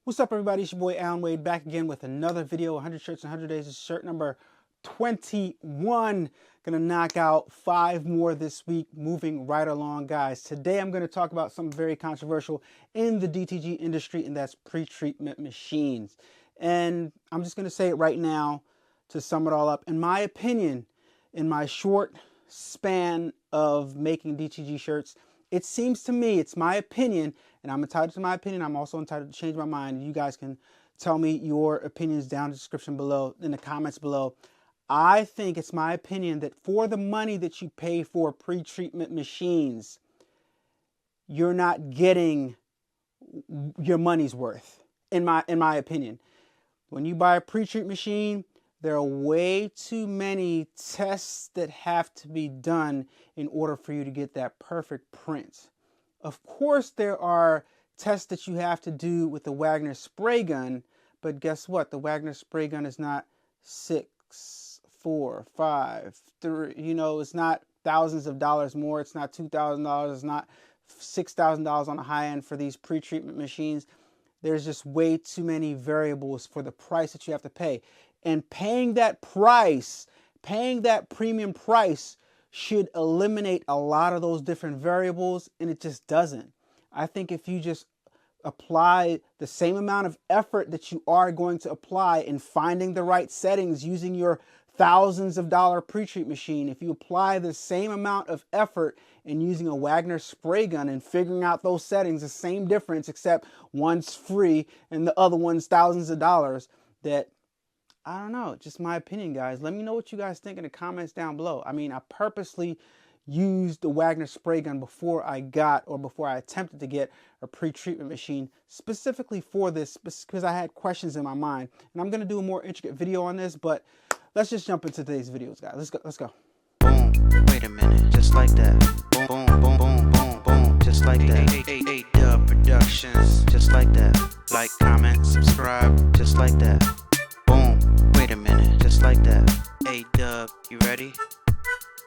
What's up, everybody? It's your boy Alan Wade back again with another video. 100 shirts in 100 days. This is shirt number 21. Gonna knock out 5 more this week. Moving right along, guys. Today I'm gonna talk about something very controversial in the DTG industry, and that's pre-treatment machines. And I'm just gonna say it right now to sum it all up. In my opinion, in my short span of making DTG shirts, it seems to me, it's my opinion, and I'm entitled to my opinion. I'm also entitled to change my mind. You guys can tell me your opinions down in the description below, in the comments below. I think it's my opinion that for the money that you pay for pre-treatment machines, you're not getting your money's worth, in my opinion. When you buy a pre-treat machine, there are way too many tests that have to be done in order for you to get that perfect print. Of course, there are tests that you have to do with the Wagner Spray Gun, but guess what? The Wagner Spray Gun is not 6, 4, 5, 3, it's not thousands of dollars more. It's not $2,000. It's not $6,000 on the high end for these pre-treatment machines. There's just way too many variables for the price that you have to pay. And paying that price, paying that premium price should eliminate a lot of those different variables, and it just doesn't. I think if you just apply the same amount of effort that you are going to apply in finding the right settings using your thousands of dollar pre-treat machine, if you apply the same amount of effort in using a Wagner spray gun and figuring out those settings, the same difference, except one's free and the other one's thousands of dollars, that, I don't know, just my opinion, guys. Let me know what you guys think in the comments down below. I mean, I purposely used the Wagner spray gun before I attempted to get a pre-treatment machine specifically for this, because I had questions in my mind. And I'm going to do a more intricate video on this, but let's just jump into today's videos, guys. Let's go. Boom, wait a minute, just like that. Boom, boom, boom, boom, boom, boom, just like that. A-Dubb Productions, just like that. Like, comment, subscribe, just like that. Boom, wait a minute, just like that. A-Dubb, you ready?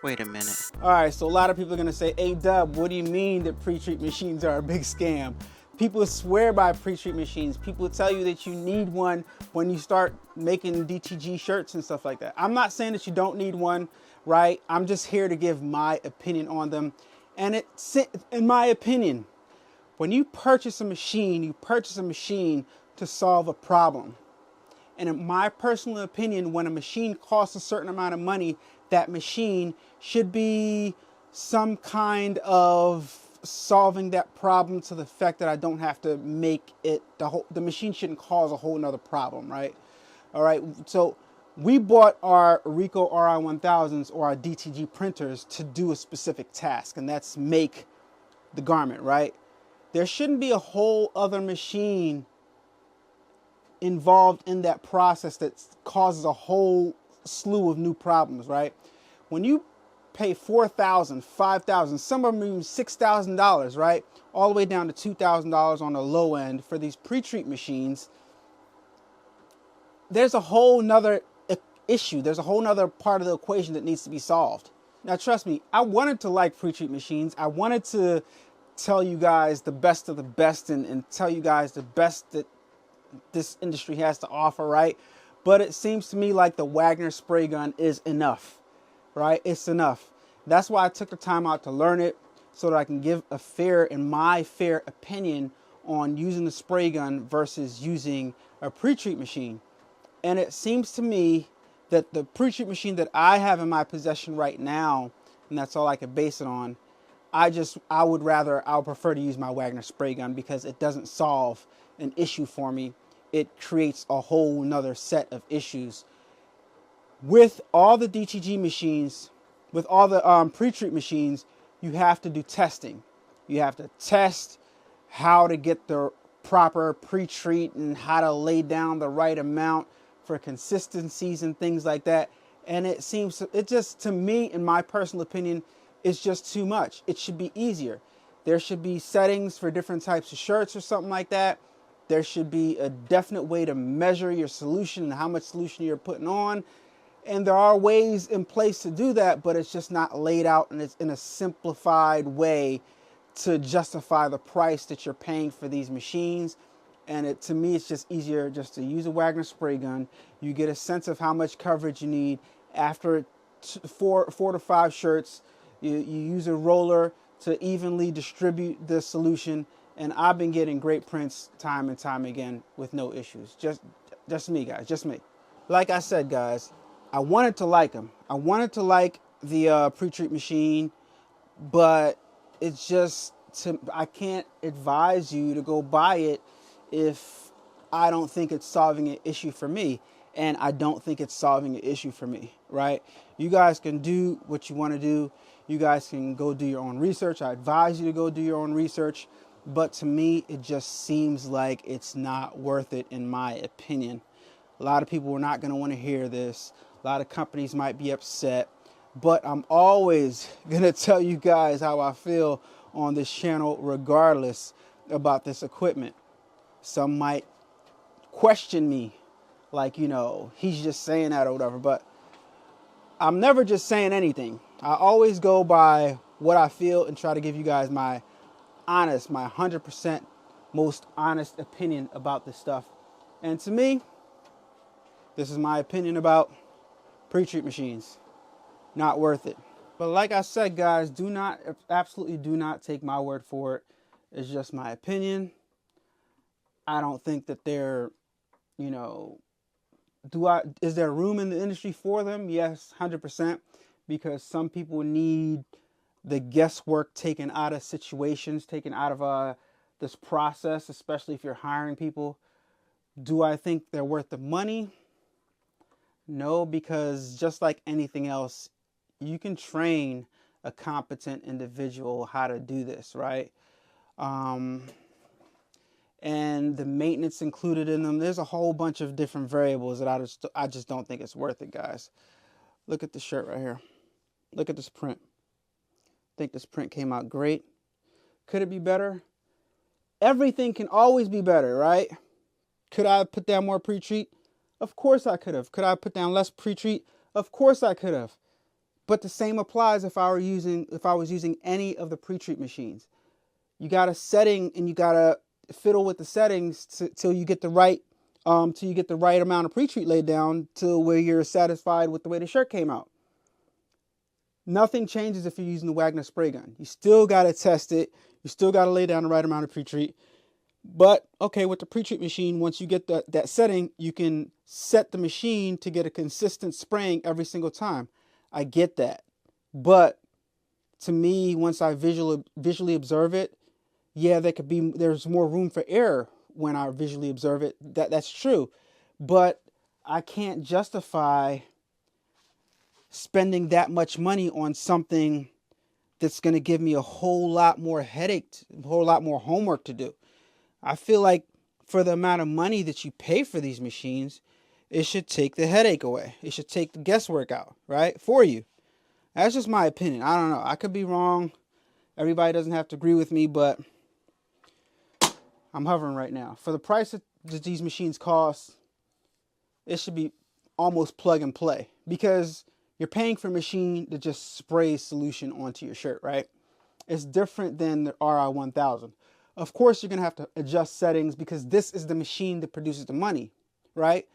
Wait a minute. All right, so a lot of people are going to say, A-Dubb, what do you mean that pre-treat machines are a big scam? People swear by pre-treat machines. People tell you that you need one when you start making DTG shirts and stuff like that. I'm not saying that you don't need one, right? I'm just here to give my opinion on them. And it's, in my opinion, when you purchase a machine, you purchase a machine to solve a problem. And in my personal opinion, when a machine costs a certain amount of money, that machine should be some kind of solving that problem to the fact that I don't have to make it, the machine shouldn't cause a whole nother problem, right? All right, so we bought our Ricoh Ri1000s or our DTG printers to do a specific task, and that's make the garment, right? There shouldn't be a whole other machine involved in that process that causes a whole slew of new problems, right? When you pay $4,000, $5,000, some of them even $6,000, right? All the way down to $2,000 on the low end for these pre-treat machines, there's a whole nother issue. There's a whole nother part of the equation that needs to be solved. Now, trust me, I wanted to like pre-treat machines. I wanted to tell you guys the best of the best and tell you guys the best that this industry has to offer, right? But it seems to me like the Wagner spray gun is enough, right? It's enough. That's why I took the time out to learn it, so that I can give my fair opinion on using the spray gun versus using a pre-treat machine. And it seems to me that the pre-treat machine that I have in my possession right now, and that's all I can base it on, I would prefer to use my Wagner spray gun because it doesn't solve an issue for me. It creates a whole nother set of issues. With all the DTG machines, with all the pre-treat machines, you have to do testing. You have to test how to get the proper pre-treat and how to lay down the right amount for consistencies and things like that. And it just, to me, in my personal opinion, it's just too much. It should be easier. There should be settings for different types of shirts or something like that. There should be a definite way to measure your solution and how much solution you're putting on. And there are ways in place to do that, but it's just not laid out and it's in a simplified way to justify the price that you're paying for these machines. And to me, it's just easier just to use a Wagner spray gun. You get a sense of how much coverage you need. After 4 to 5 shirts, you use a roller to evenly distribute the solution. And I've been getting great prints time and time again with no issues. Just me, guys, just me. Like I said, guys, I wanted to like them. I wanted to like the PreTreat machine, but it's just, I can't advise you to go buy it if I don't think it's solving an issue for me. And I don't think it's solving an issue for me, right? You guys can do what you want to do. You guys can go do your own research. I advise you to go do your own research. But to me, it just seems like it's not worth it, in my opinion. A lot of people are not going to want to hear this. A lot of companies might be upset. But I'm always going to tell you guys how I feel on this channel, regardless about this equipment. Some might question me, like, you know, he's just saying that or whatever. But I'm never just saying anything. I always go by what I feel and try to give you guys my honest, my 100% most honest opinion about this stuff. And to me, this is my opinion about PreTreat machines. Not worth it. But like I said, guys, absolutely do not take my word for it. It's just my opinion. I don't think that they're, you know, is there room in the industry for them? Yes, 100%. Because some people need the guesswork taken out of situations, taken out of this process, especially if you're hiring people. Do I think they're worth the money? No, because just like anything else, you can train a competent individual how to do this, right? And the maintenance included in them, there's a whole bunch of different variables that I just don't think it's worth it, guys. Look at the shirt right here. Look at this print. I think this print came out great. Could it be better? Everything can always be better, right? Could I put down more PreTreat? Of course I could have. Could I put down less PreTreat? Of course I could have. But the same applies if I was using any of the PreTreat machines. You got a setting and you gotta fiddle with the settings till you get the right amount of PreTreat laid down to where you're satisfied with the way the shirt came out. Nothing changes if you're using the Wagner Spray Gun. You still got to test it. You still got to lay down the right amount of PreTreat. But, okay, with the PreTreat machine, once you get that setting, you can set the machine to get a consistent spraying every single time. I get that. But to me, once I visually observe it, yeah, there's more room for error when I visually observe it. That's true. But I can't justify spending that much money on something that's going to give me a whole lot more headache, a whole lot more homework to do. I feel like for the amount of money that you pay for these machines, it should take the headache away. It should take the guesswork out, right, for you. That's just my opinion. I don't know. I could be wrong. Everybody doesn't have to agree with me, but I'm hovering right now. For the price that these machines cost, it should be almost plug and play, because you're paying for a machine that just sprays solution onto your shirt, right? It's different than the Ri1000. Of course, you're going to have to adjust settings because this is the machine that produces the money, right?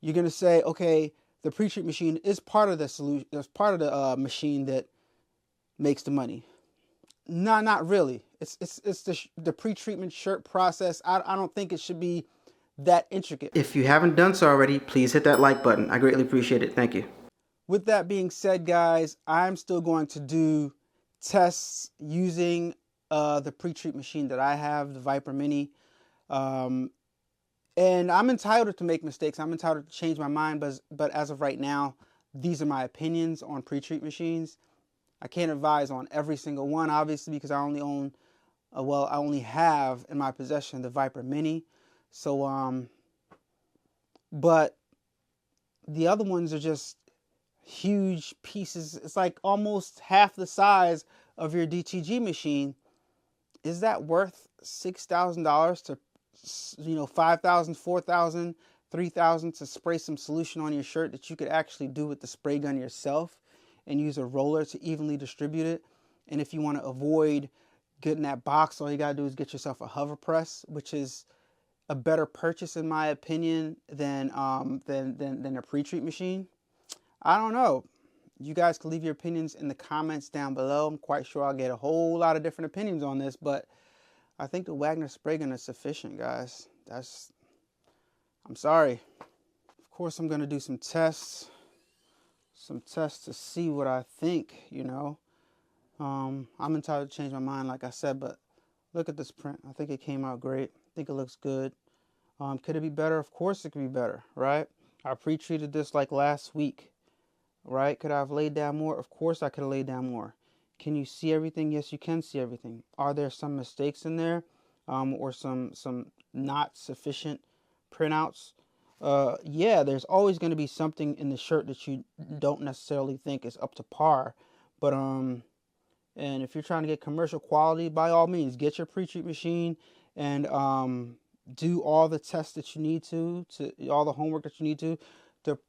You're going to say, okay, the PreTreat machine is part of the solution, it's part of the machine that makes the money. No, not really. It's the pre-treatment shirt process. I don't think it should be that intricate. If you haven't done so already, please hit that like button. I greatly appreciate it. Thank you. With that being said, guys, I'm still going to do tests using the PreTreat machine that I have, the Viper Mini. And I'm entitled to make mistakes. I'm entitled to change my mind. But as of right now, these are my opinions on PreTreat machines. I can't advise on every single one, obviously, because I only have in my possession the Viper Mini. So, but the other ones are just huge pieces. It's like almost half the size of your DTG machine. Is that worth $6,000 to, $5,000, $4,000, $3,000 to spray some solution on your shirt that you could actually do with the spray gun yourself and use a roller to evenly distribute it? And if you want to avoid getting that box, all you got to do is get yourself a hover press, which is a better purchase in my opinion than a pre-treat machine? I don't know. You guys can leave your opinions in the comments down below. I'm quite sure I'll get a whole lot of different opinions on this, but I think the Wagner Spray Gun is sufficient, guys. I'm sorry. Of course, I'm going to do some tests to see what I think, you know. I'm entitled to change my mind, like I said, but look at this print. I think it came out great. I think it looks good. Could it be better? Of course it could be better, right? I pre-treated this like last week. Right? Could I have laid down more? Of course I could have laid down more. Can you see everything? Yes, you can see everything. Are there some mistakes in there? Or some not sufficient printouts? Yeah, there's always going to be something in the shirt that you don't necessarily think is up to par. But and if you're trying to get commercial quality, by all means, get your pre-treat machine and do all the tests that you need to all the homework that you need to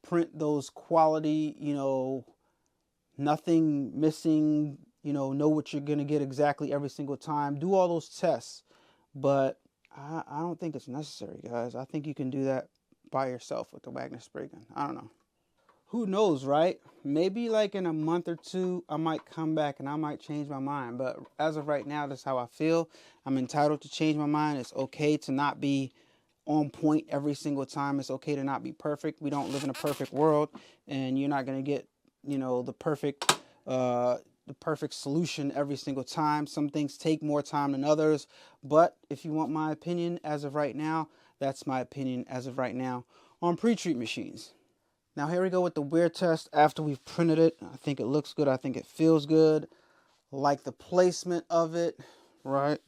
print those quality, you know, nothing missing, you know what you're going to get exactly every single time. Do all those tests. But I don't think it's necessary, guys. I think you can do that by yourself with the Wagner Spray Gun. I don't know. Who knows, right? Maybe like in a month or two, I might come back and I might change my mind. But as of right now, that's how I feel. I'm entitled to change my mind. It's okay to not be on point every single time. It's okay to not be perfect. We don't live in a perfect world, and you're not going to get, you know, the perfect solution every single time. Some things take more time than others, but if you want my opinion as of right now, that's my opinion as of right now on pre-treat machines. Now here we go with the wear test after we've printed it. I think it looks good. I think it feels good. Like the placement of it, right?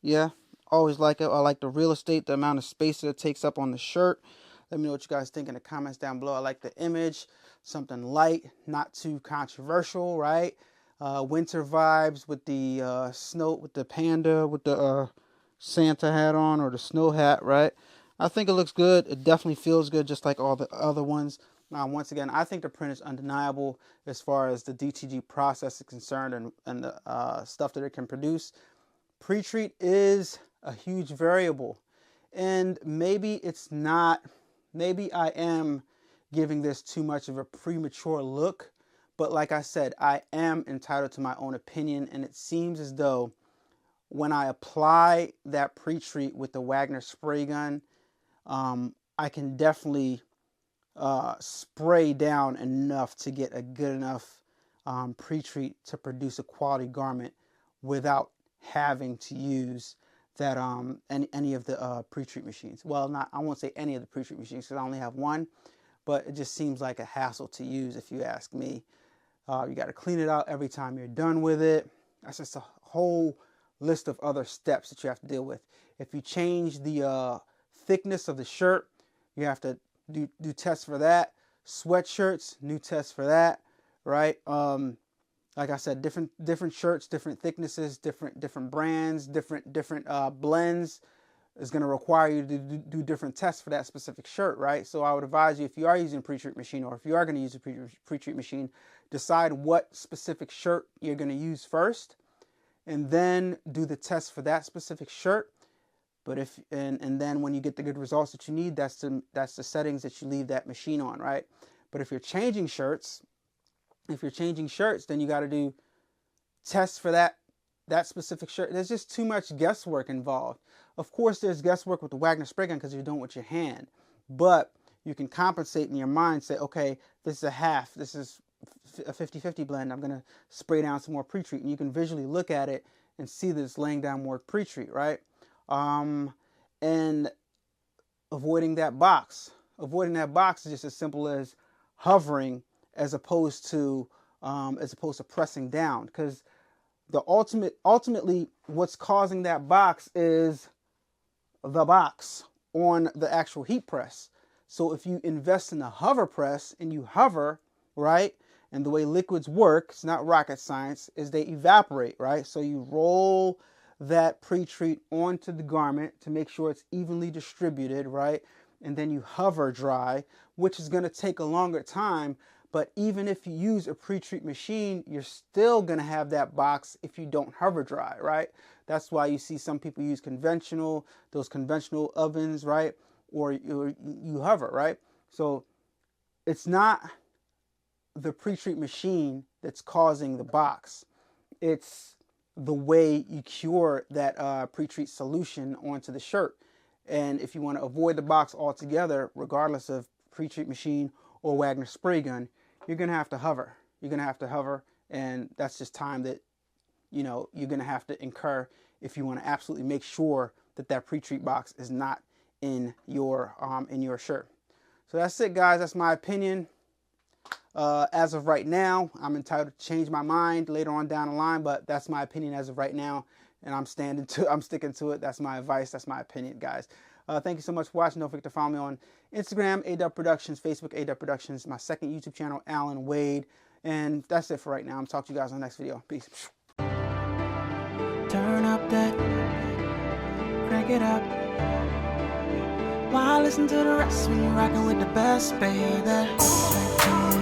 Yeah. Always like it. I like the real estate, the amount of space that it takes up on the shirt. Let me know what you guys think in the comments down below. I like the image, something light, not too controversial, right? Winter vibes with the snow, with the panda, with the Santa hat on, or the snow hat, right? I think it looks good. It definitely feels good, just like all the other ones. Once again, I think the print is undeniable as far as the DTG process is concerned and the stuff that it can produce. Pre-treat is a huge variable, and maybe it's not, maybe I am giving this too much of a premature look, but like I said, I am entitled to my own opinion, and it seems as though when I apply that pre-treat with the Wagner Spray Gun, I can definitely spray down enough to get a good enough pre-treat to produce a quality garment without having to use that any of the pre-treat machines. Well, I won't say any of the pre-treat machines because I only have one, but it just seems like a hassle to use if you ask me. You got to clean it out every time you're done with it. That's just a whole list of other steps that you have to deal with. If you change the thickness of the shirt, you have to do tests for that. Sweatshirts, new tests for that, right? Like I said, different shirts, different thicknesses, different brands, different blends is going to require you to do different tests for that specific shirt, right? So I would advise you, if you are using a pre-treat machine, or if you are going to use a pre-treat machine, decide what specific shirt you're going to use first, and then do the test for that specific shirt. But and then when you get the good results that you need, that's the settings that you leave that machine on, right? But if you're changing shirts, then you got to do tests for that specific shirt. There's just too much guesswork involved. Of course, there's guesswork with the Wagner Spray Gun because you're doing it with your hand. But you can compensate in your mind, say, okay, this is a half. This is a 50-50 blend. I'm going to spray down some more pre-treat. And you can visually look at it and see that it's laying down more pre-treat, right? And avoiding that box. Avoiding that box is just as simple as hovering as opposed to pressing down, because ultimately what's causing that box is the box on the actual heat press. So if you invest in a hover press and you hover, right, and the way liquids work, it's not rocket science, is they evaporate, right? So you roll that pre-treat onto the garment to make sure it's evenly distributed, right? And then you hover dry, which is going to take a longer time, But even if you use a pre-treat machine, you're still going to have that box if you don't hover dry, right? That's why you see some people use those conventional ovens, right? Or you hover, right? So it's not the pre-treat machine that's causing the box. It's the way you cure that pre-treat solution onto the shirt. And if you want to avoid the box altogether, regardless of pre-treat machine or Wagner Spray Gun, you're going to have to hover. You're going to have to hover, and that's just time that, you know, you're going to have to incur if you want to absolutely make sure that that pre-treat box is not in your shirt. So that's it, guys. That's my opinion. As of right now, I'm entitled to change my mind later on down the line, but that's my opinion as of right now, and I'm sticking to it. That's my advice. That's my opinion, guys. Thank you so much for watching. Don't forget to follow me on Instagram, A-Dubb Productions, Facebook, A-Dubb Productions, my second YouTube channel, Alan Wade. And that's it for right now. I'm talking to you guys on the next video. Peace. Turn up that, crank it up. While I listen to the rest when you're rocking with the best, baby.